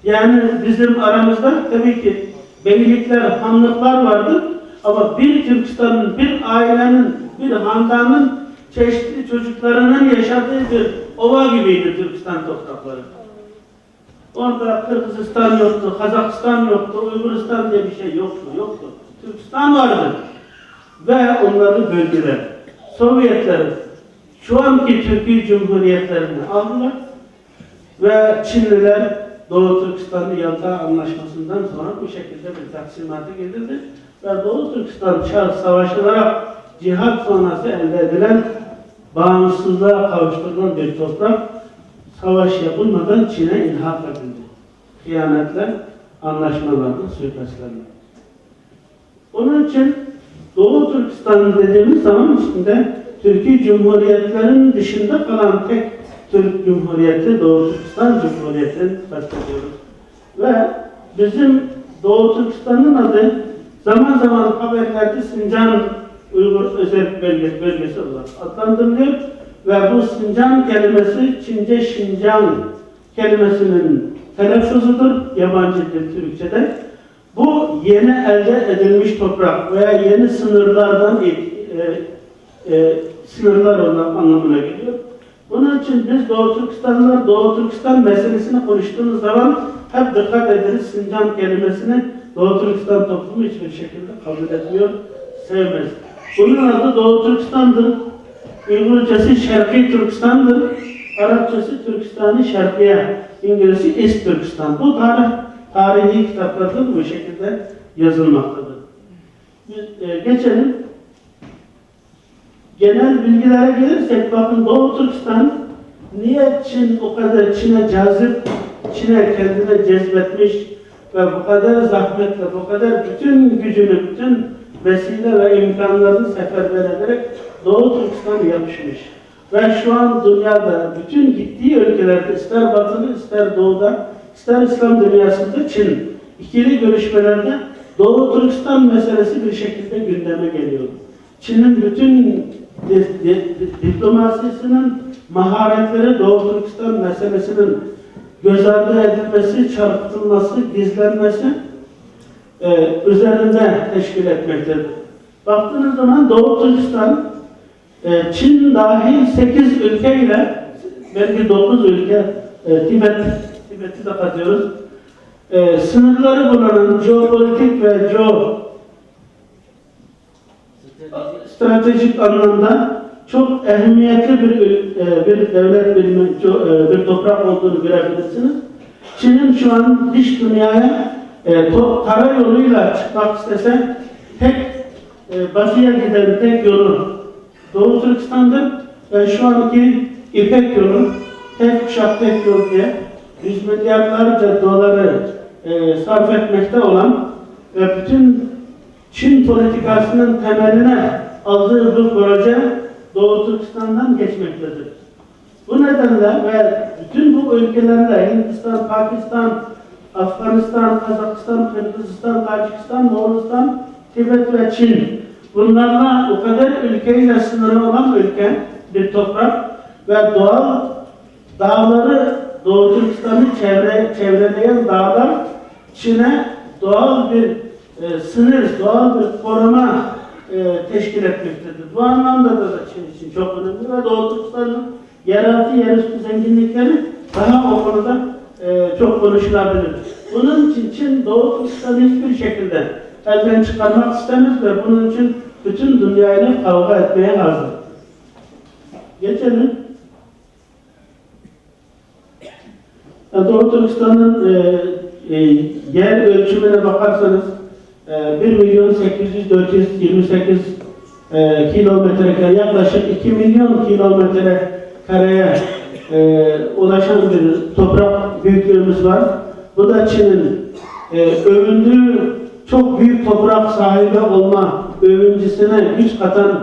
Yani bizim aramızda tabii ki beylikler, hanlıklar vardı ama bir Türkistan'ın, bir ailenin, bir handanın çeşitli çocuklarının yaşadığı bir ova gibiydi Türkistan toprakları. Orada Kırgızistan yoktu, Kazakistan yoktu, Uyguristan diye bir şey yoktu. Türkistan vardı. Ve onları böldüler. Sovyetler şu anki Türkiye Cumhuriyetlerini aldılar ve Çinliler Doğu Türkistan'ı Yalta Anlaşması'ndan sonra bu şekilde bir taksimata gidildi ve Doğu Türkistan savaşılarak cihat sonrası elde edilen bağımsızlığa kavuşturulan bir toprak savaş yapılmadan Çin'e ilhak edildi. Hıyanetler, anlaşmalarla, suikastlarla. Onun için Doğu Türkistan dediğimiz zaman şimdi Türkiye Cumhuriyetlerinin dışında kalan tek Türk Cumhuriyeti Doğu Türkistan Cumhuriyeti'ni kastediyoruz. Ve bizim Doğu Türkistan'ın adı zaman zaman haberlerde Sincan Uygur Özel Bölgesi olarak adlandırılıyor ve bu Sincan kelimesi Çince Şincan kelimesinin telaffuzudur yabancı dil Türkçe'de. Bu yeni elde edilmiş toprak veya yeni sınırlardan sınırlar olan anlamına geliyor. Bunun için biz Doğu Türkistan'da Doğu Türkistan meselesini konuştuğumuz zaman hep dikkat ederiz. Sincan kelimesini Doğu Türkistan toplumu hiçbir şekilde kabul etmiyor, sevmez. Bunun adı Doğu Türkistan'dır. Uygurcası Şerqi Türkistan'dır. Arapçası Türkistan-ı Şerqiye, İngilizce East Türkistan. Bu tarihi kitaplarda bu şekilde yazılmaktadır. Geçelim. Genel bilgilere gelirsek bakın Doğu Türkistan niye Çin o kadar Çin'e cazip, Çin'e kendine cezbetmiş ve bu kadar zahmetle, bu kadar bütün gücünü, bütün vesile ve imkanlarını seferber ederek Doğu Türkistan'a yapışmış. Ve şu an dünyada bütün gittiği ülkelerde ister batılı ister doğuda ister İslam dünyasında Çin ikili görüşmelerde Doğu Türkistan meselesi bir şekilde gündeme geliyor. Çin'in bütün diplomasisinin maharetleri Doğu Türkistan meselesinin göz ardı edilmesi, çarpıtılması, gizlenmesi üzerinde teşkil etmektedir. Baktığınız zaman Doğu Türkistan Çin dahil 8 ülkeyle belki 9 ülke Tibet'i de katıyoruz. Sınırları bulunan jeopolitik ve stratejik anlamda çok ehemmiyetli bir devlet bir toprak olduğunu görebilirsiniz. Çin'in şu an dış dünyaya karayoluyla çıkmak istese tek batıya giden tek yolu Doğu Türkistan'dır ve şu anki İpek yolu, tek kuşak tek yol diye yüz milyarlarca doları sarf etmekte olan ve bütün Çin politikasının temeline aldığı bu proje Doğu Türkistan'dan geçmektedir. Bu nedenle ve bütün bu ülkelerle Hindistan, Pakistan, Afganistan, Kazakistan, Kırgızistan, Tacikistan, Moğolistan, Tibet ve Çin bunlarla o kadar ülkeyle sınırı olan ülke bir toprak ve doğal dağları Doğu Türkistan'ı çevreleyen dağlar Çin'e doğal bir sınır, doğal bir koruma teşkil etmektedir. Bu anlamda da Çin için çok önemli ve Doğu Türkistan'ın yeraltı, yerüstü zenginlikleri daha o konuda çok konuşulabilir. Bunun için Çin Doğu Türkistan'ı hiçbir şekilde elden çıkarmak istemez ve bunun için bütün dünyayla kavga etmeye hazır. Geçelim. Doğu Türkistan'ın yer ölçümüne bakarsanız 1.800.428 kilometre kare, yaklaşık 2 milyon kilometre kareye ulaşan bir toprak büyüklüğümüz var. Bu da Çin'in övündüğü çok büyük toprak sahibi olma övüncüsüne güç katan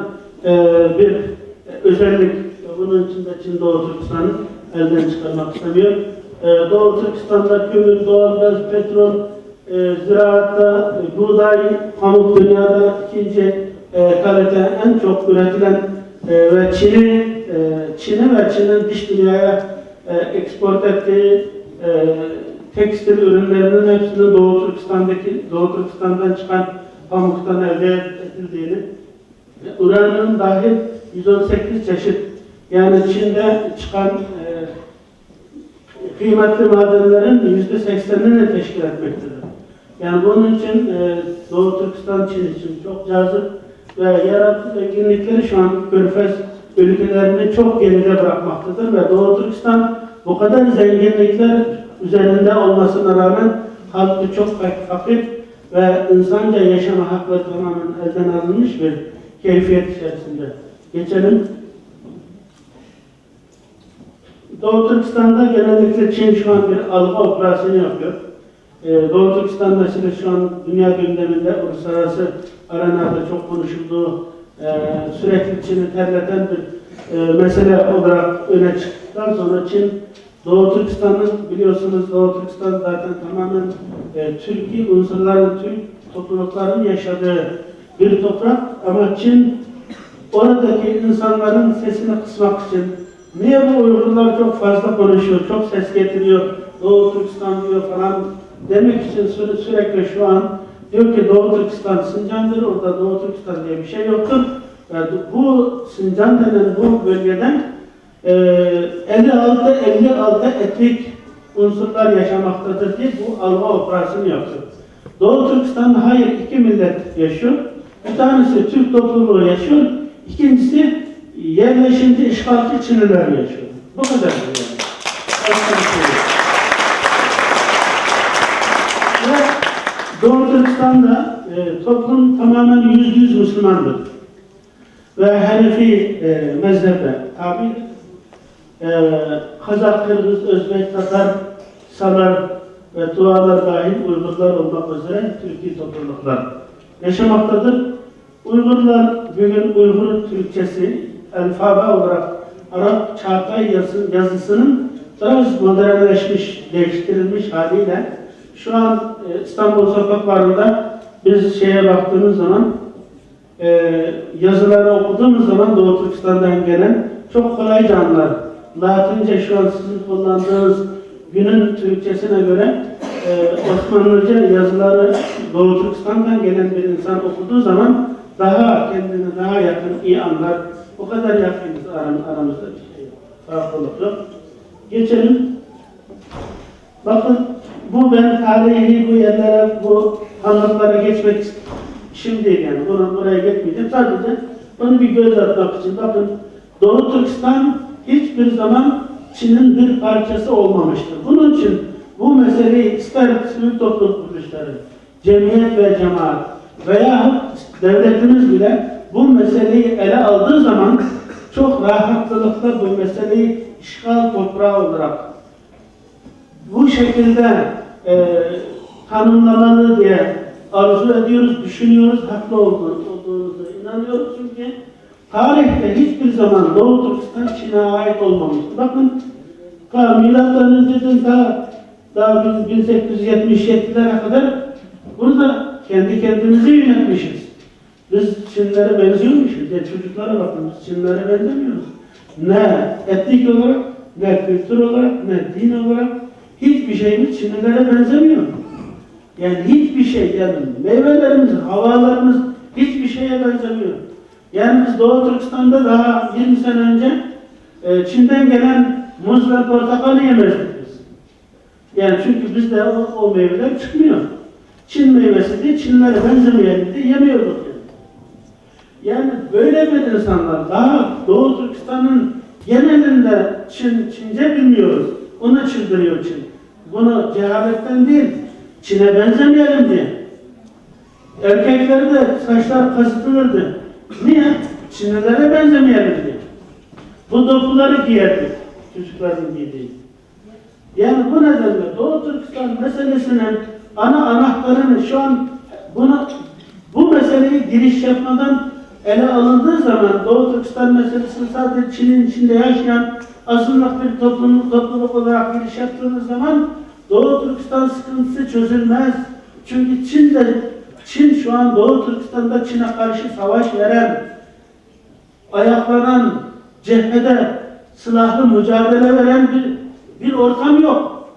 bir özellik. Bunun için de Çin Doğu Türkistan'ı elden çıkarmak istemiyor. Doğu Türkistan'da kömür, doğalgaz, petrol, ziraatta, buğday, pamuk dünyada ikinci kalite en çok üretilen ve Çin'i ve Çin'in dış dünyaya eksport ettiği tekstil ürünlerinin hepsinin Doğu Türkistan'dan çıkan pamuktan elde edildiğini, uranın dahil 118 çeşit, yani Çin'de çıkan kıymetli madenlerin %80'ini teşkil etmektedir. Yani bunun için Doğu Türkistan Çin için çok cazip ve yeraltı zenginlikleri şu an Körfez ülkelerini çok geride bırakmaktadır ve Doğu Türkistan bu kadar zenginlikler üzerinde olmasına rağmen halkı çok fakir ve insanca yaşama hakları tamamen elden alınmış bir keyfiyet içerisinde. Geçelim. Doğu Türkistan'da genellikle Çin şu an bir algı operasyonu yapıyor. Doğu Türkistan meselesi şu an dünya gündeminde, uluslararası arenada çok konuşulduğu, sürekli Çin'i terleten bir mesele olarak öne çıktıktan sonra Çin, Doğu Türkistan'ın, biliyorsunuz Doğu Türkistan zaten tamamen Türkiye unsurların, Türk toplulukların yaşadığı bir toprak ama Çin oradaki insanların sesini kısmak için, niye bu Uygurlar çok fazla konuşuyor, çok ses getiriyor, Doğu Türkistan diyor falan demek için sürekli şu an diyor ki Doğu Türkistan Sincan'dır, orada Doğu Türkistan diye bir şey yoktur. Yani bu Sincan denen bu bölgeden 56 etnik unsurlar yaşamaktadır diye bu algı operasyonu yapıyor. Doğu Türkistan'da hayır, iki millet yaşıyor. Bir tanesi Türk topluluğu yaşıyor, ikincisi yerleşimci, işgalci Çinliler yaşıyor. Bu kadar yani. Ve Doğu Türkistan'da toplum tamamen %100 Müslümandır. Ve Hanefi mezhebe tabi. Kazak, Kırgız, Özbek, Tatar, Salar ve Tuğalar dahil Uygurlar olmak üzere Türkiye topluluklar yaşamaktadır. Uygurlar bugün Uygur Türkçesi alfabe olarak Arap Çağatay yazısının biraz modernleşmiş, değiştirilmiş haliyle şu an İstanbul sokaklarında biz şeye baktığımız zaman yazıları okuduğumuz zaman Doğu Türkistan'dan gelen çok kolayca anlar. Latince şu an sizin kullandığınız günün Türkçesine göre Osmanlıca yazıları Doğu Türkistan'dan gelen bir insan okuduğu zaman daha kendini daha yakın, iyi anlar. O kadar yakınız aramızda bir şey yok. Farklılık yok. Geçelim. Bakın bu ben tarihi bu yerlere, bu anlatlara geçmek işim değil yani. Buraya geçmeyeceğim. Sadece bunu bir göz atmak için. Bakın Doğu Türkistan hiçbir zaman Çin'in bir parçası olmamıştır. Bunun için bu meseleyi ister sivil toplum kuruluşları, cemiyet ve cemaat veya devletimiz bile bu meseleyi ele aldığı zaman çok rahatlıkla bu meseleyi işgal toprağı olarak bu şekilde tanımlamalı diye arzu ediyoruz, düşünüyoruz, haklı olduğunuza inanıyoruz çünkü tarihte hiçbir zaman Doğu Türkistan Çin'e ait olmamıştır. Bakın milattan önceden daha 1877'lere kadar burada kendi kendimizi yönetmişiz. Biz Çinlere benziyormuşuz. Yani çocuklara bakın, biz Çinlere benzemiyoruz. Ne etnik olarak, ne kültür olarak, ne din olarak hiçbir şeyimiz Çinlilere benzemiyor. Yani hiçbir şey, yani meyvelerimiz, havalarımız hiçbir şeye benzemiyor. Yani biz Doğu Türkistan'da daha 20 sene önce Çin'den gelen muz ve portakalı yemezdik biz. Yani çünkü bizde o meyveler çıkmıyor. Çin meyvesi diye Çinlere benzemeyen diye yemiyorduk yani. Yani böyle bir insanlar daha Doğu Türkistan'ın genelinde Çince bilmiyoruz. Ona çıldırıyor Çin. Bunu cehaletten değil, Çin'e benzemeyelim diye. Erkeklerde saçlar kazıtılırdı. Niye? Çinlilere benzemeyelim diye. Bu dokuları giyerdik. Çocukların giydiği. Yani bu nedenle Doğu Türkistan meselesinin ana anahtarını şu an bu meseleyi giriş yapmadan ele alındığı zaman Doğu Türkistan meselesini sadece Çin'in içinde yaşayan azınlık bir topluluk olarak giriş yaptığınız zaman Doğu Türkistan sıkıntısı çözülmez. Çünkü Çin şu an Doğu Türkistan'da Çin'e karşı savaş veren, ayaklanan, cephede silahlı mücadele veren bir ortam yok.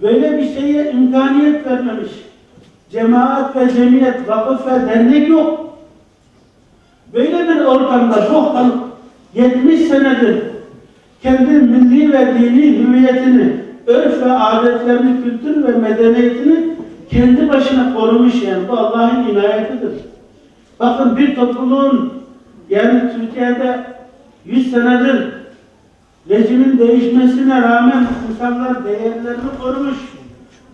Böyle bir şeye imkaniyet vermemiş. Cemaat ve cemiyet, vakıf ve dernek yok. Böyle bir ortamda bu halk 70 senedir kendi milli ve dini hüviyetini, örf ve adetlerini, kültür ve medeniyetini kendi başına korumuş yani. Bu Allah'ın inayetidir. Bakın bir topluluğun yani Türkiye'de 100 senedir rejimin değişmesine rağmen insanlar değerlerini korumuş.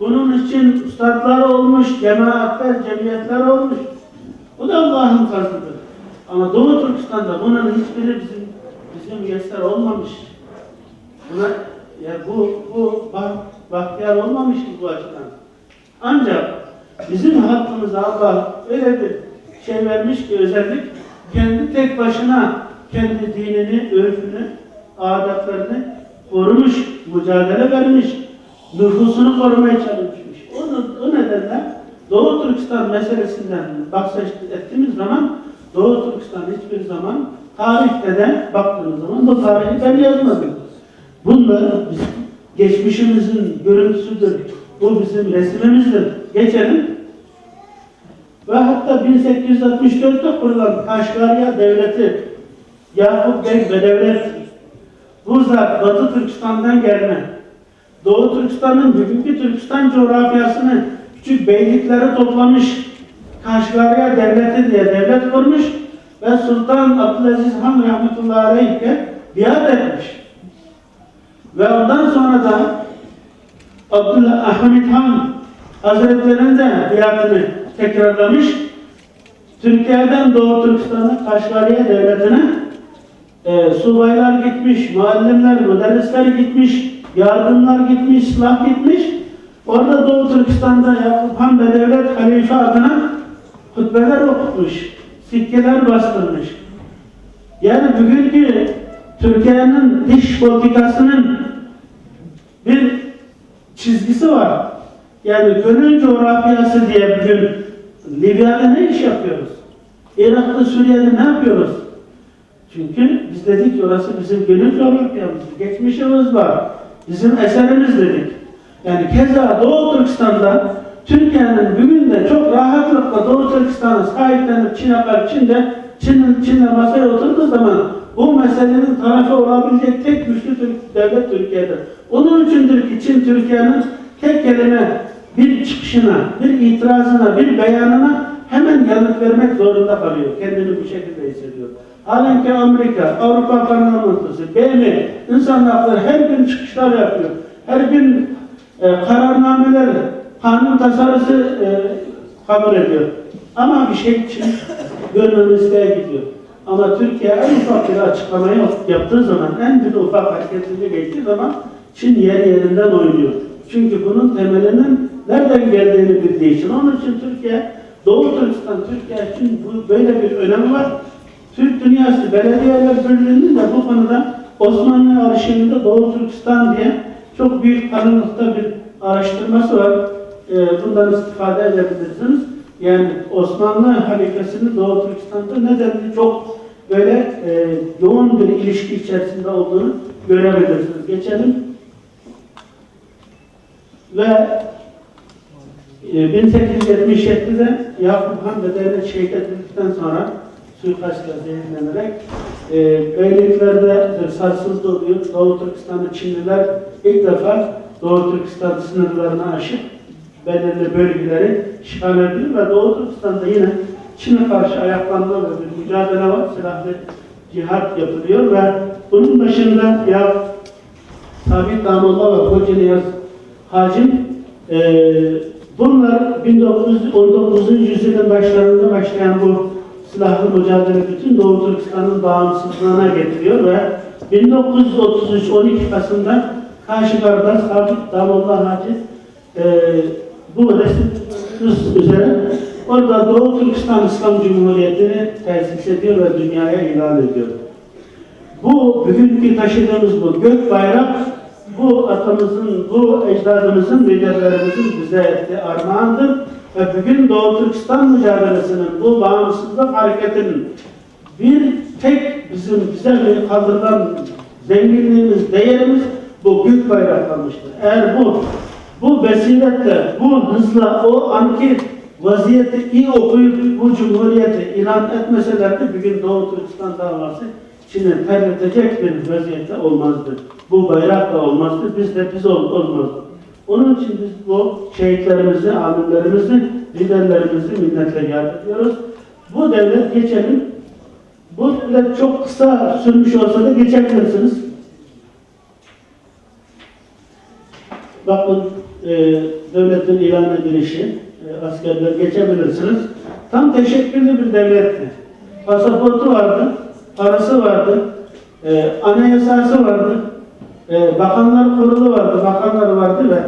Bunun için üstadlar olmuş, cemaatler, cemiyetler olmuş. Bu da Allah'ın fazlıdır. Ama Doğu Türkistan'da bunun hiçbiri bizim yeser olmamış. Buna, ya bu bahtiyar olmamış ki bu açıdan. Ancak bizim hakkımıza Allah öyle bir şey vermiş ki özellik kendi tek başına kendi dinini, örfünü, adetlerini korumuş, mücadele vermiş, nüfusunu korumaya çalışmış. O nedenle Doğu Türkistan meselesinden bahsettiğimiz zaman Doğu Türkistan hiçbir zaman tarihte de baktığınız zaman bu tarihi ben yazmadım. Bunlar bizim geçmişimizin görüntüsüdür. Bu bizim resmimizdir. Geçelim. Ve hatta 1864'te kurulan Kaşgarya Devleti, Yakup Bey Bedevlet, bu zat Batı Türkistan'dan gelme. Doğu Türkistan'ın bugünkü Türkistan coğrafyasını küçük beyliklere toplamış, Kaşgarya Devleti diye devlet kurmuş ve Sultan Abdülaziz Han rahmetullahi aleyh'e biat etmiş. Ve ondan sonra da Abdülhamid Han Hazretleri'nin de biatını tekrarlamış. Türkiye'den Doğu Türkistan'a, Kaşgarya Devleti'ne subaylar gitmiş, muallimler, müderrisler gitmiş, yardımlar gitmiş, silah gitmiş. Orada Doğu Türkistan'da Yakup Han Bedevlet Halife adına hutbeler okutmuş, sikkeler bastırmış. Yani bugünkü Türkiye'nin dış politikasının bir çizgisi var. Yani gönül coğrafyası diye bugün Libya'da ne iş yapıyoruz? Irak'ta, Suriye'de ne yapıyoruz? Çünkü biz dedik ki orası bizim gönül coğrafyamız, geçmişimiz var, bizim eserimiz dedik. Yani keza Doğu Türkistan'da Türkiye'nin bugün de çok rahatlıkla Doğu Türkistan'ı sahiplenip Çin'le masaya oturduğu zaman bu meselenin tarafı olabilecek tek güçlü devlet Türkiye'dir. Onun içindir ki Çin Türkiye'nin tek kelime bir çıkışına, bir itirazına, bir beyanına hemen yanıt vermek zorunda kalıyor. Kendini bu şekilde hissediyor. Halen ki Amerika, Avrupa Parlamentosu, BM, insan hakları her gün çıkışlar yapıyor. Her gün kararnameler, kanun tasarısı kabul ediyor. Ama bir şey için gönlünü isteye gidiyor. Ama Türkiye en ufak bir açıklamayı yaptığı zaman, en bir ufak hareketini geçtiği zaman Çin yerinden oynuyor. Çünkü bunun temelinin nereden geldiğini bildiği için. Onun için Türkiye, Doğu Türkistan, Türkiye için böyle bir önemi var. Türk Dünyası Belediyeler Birliği'nin de bu konuda Osmanlı arşivinde Doğu Türkistan diye çok büyük kalınlıkta bir araştırması var. Bundan istifade edebilirsiniz. Yani Osmanlı halifesinin Doğu Türkistan'da nedenli çok böyle yoğun bir ilişki içerisinde olduğunu görebilirsiniz. Geçelim. Ve 1877'de Yakup Han Bedevlet şehit edildikten sonra suikastla zehirlenerek beyliklerde sarsıntı oluyor. Doğu Türkistan'ı Çinliler ilk defa Doğu Türkistan sınırlarını aşıp belirli bölgeleri işgal ediyor ve Doğu Türkistan'da yine Çin'e karşı ayaklanma ve bir mücadele var. Silahlı cihat yapılıyor ve bunun başında ya Sabit Damallah ve Kocaeli Hacim bunlar 19. yüzyılın başlarında başlayan bu silahlı mücadele bütün Doğu Türkistan'ın bağımsızlığına getiriyor ve 1933 12 Kasım'da Kaşgar'da Sabit Damallah Hacı bu resim üzere orada Doğu Türkistan İslam Cumhuriyeti'ni tesis ediyor ve dünyaya ilan ediyor. Bu bugünkü taşıdığımız bu gök bayrak, bu atamızın, bu ecdadımızın, liderlerimizin bize ettiği armağandır. Ve bugün Doğu Türkistan mücadelesinin, bu bağımsızlık hareketinin bir tek bize kaldırılan zenginliğimiz, değerimiz bu gök bayrak kalmıştır. Eğer bu vesiletle, bu hızla, o anki vaziyeti iyi okuyup bu cumhuriyeti ilan etmeselerdi bugün Doğu Türkistan davası Çin'i terletecek bir vaziyette olmazdı. Bu bayrak da olmazdı, biz olmazdı. Onun için biz bu şehitlerimizi, alimlerimizi, liderlerimizi minnetle yad ediyoruz. Bu devlet geçelim. Bu devlet çok kısa sürmüş olsa da geçebilirsiniz. Bakın devletin ilan edilişi, askerler geçebilirsiniz. Tam teşekküllü bir devletti. Pasaportu vardı, parası vardı, anayasası vardı, bakanlar kurulu vardı, bakanlar vardı ve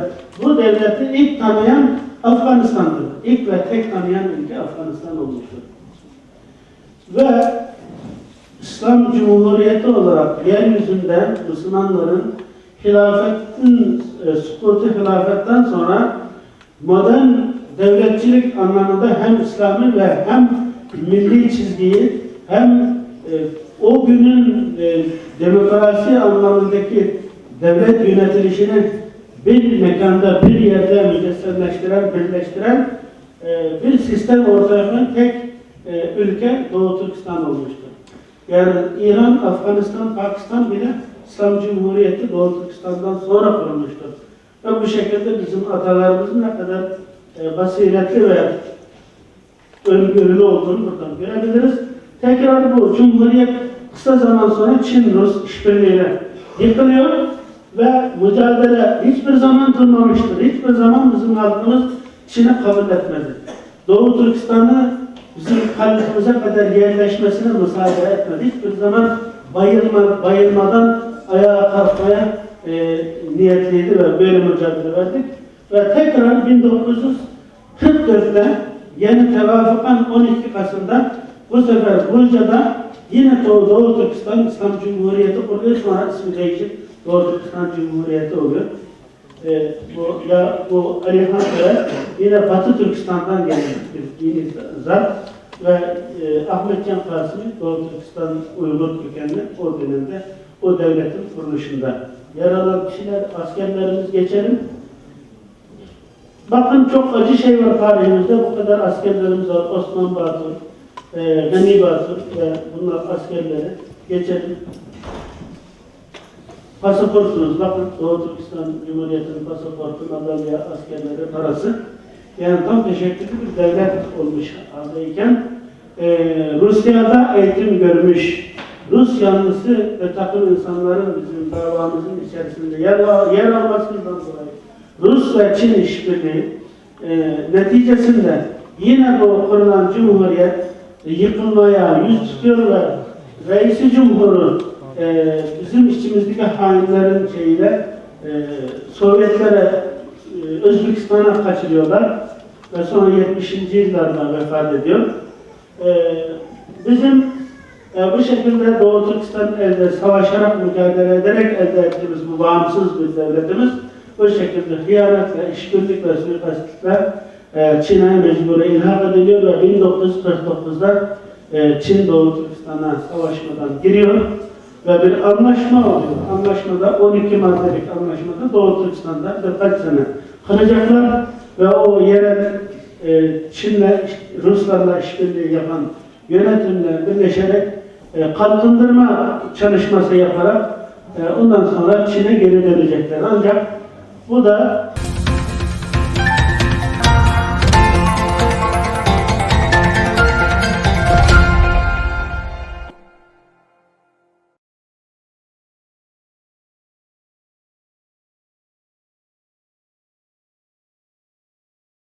bu devleti ilk tanıyan Afganistan'dır. İlk ve tek tanıyan ülke Afganistan olmuştur. Ve İslam Cumhuriyeti olarak yeryüzünde Müslümanların sükutu hilafetten sonra modern devletçilik anlamında hem İslami ve hem milli çizgiyi hem o günün demokrasi anlamındaki devlet yönetilişini bir mekanda, bir yerde mücessemleştiren, birleştiren bir sistem ortaya koyan tek ülke Doğu Türkistan olmuştur. Yani İran, Afganistan, Pakistan bile İslam Cumhuriyeti Doğu Türkistan'dan sonra kurulmuştur. Ve bu şekilde bizim atalarımızın ne kadar basiretli ve öngörülü olduğunu buradan görebiliriz. Tekrar bu Cumhuriyet kısa zaman sonra Çin-Rus işbirliğiyle yıkılıyor ve mücadele hiçbir zaman durmamıştır. Hiçbir zaman bizim halkımız Çin'i kabul etmedi. Doğu Türkistan'ı bizim kalbimize kadar yerleşmesine müsaade etmedi. Hiçbir zaman bayılmadan ayağa kalkmaya niyetliydi ve böyle mücadele verdik. Ve tekrar 1944'te yeni tevafukan 12 Kasım'da bu sefer Bulca'da yine Doğu Türkistan İslam Cumhuriyeti kuruluyor. Sonra ismi değişip Doğu Türkistan Cumhuriyeti oluyor. Bu Alihan Bey yine Batı Türkistan'dan gelen bir dini zat ve Ahmet Can Kasım'ı Doğu Türkistan Uygur kökenli o dönemde o devletin kuruluşunda yer alan kişiler, askerlerimiz geçelim. Bakın çok acı şey var tarihimizde, bu kadar askerlerimiz var. Osman Batur, Gani Batur ve bunlar askerleri. Geçelim. Pasaportunuz, bakın Doğu Türkistan Cumhuriyeti'nin pasaportu, madalya, askerleri, parası. Yani tam teşekküllü bir devlet olmuş haldeyken Rusya'da eğitim görmüş Rus yanlısı ve takım insanların bizim davamızın içerisinde yer almasından dolayı Rus ve Çin işbirliği neticesinde yine bu kurulan Cumhuriyet yıkılmaya yüz tutuyor ve Reisi Cumhur'u bizim içimizdeki hainlerin şeyiyle Sovyetlere Özbekistan'a kaçırıyorlar ve sonra 70. yıllarda vefat ediyor. Bizim bu şekilde Doğu Türkistan elde savaşarak mücadele ederek elde ettiğimiz bu bağımsız bir devletimiz bu şekilde hıyanetle, işbirlik ve suikastlikle Çin'e mecbure ilhak ediliyor ve 1949'da Çin Doğu Türkistan'a savaşmadan giriyor ve bir anlaşma oluyor. Anlaşmada 12 maddelik anlaşmada Doğu Türkistan'da birkaç sene kalacaklar ve o yerel Çin'le, Ruslarla işbirliği yapan yönetimle birleşerek kalkındırma çalışması yaparak ondan sonra Çin'e geri dönecekler. Ancak bu da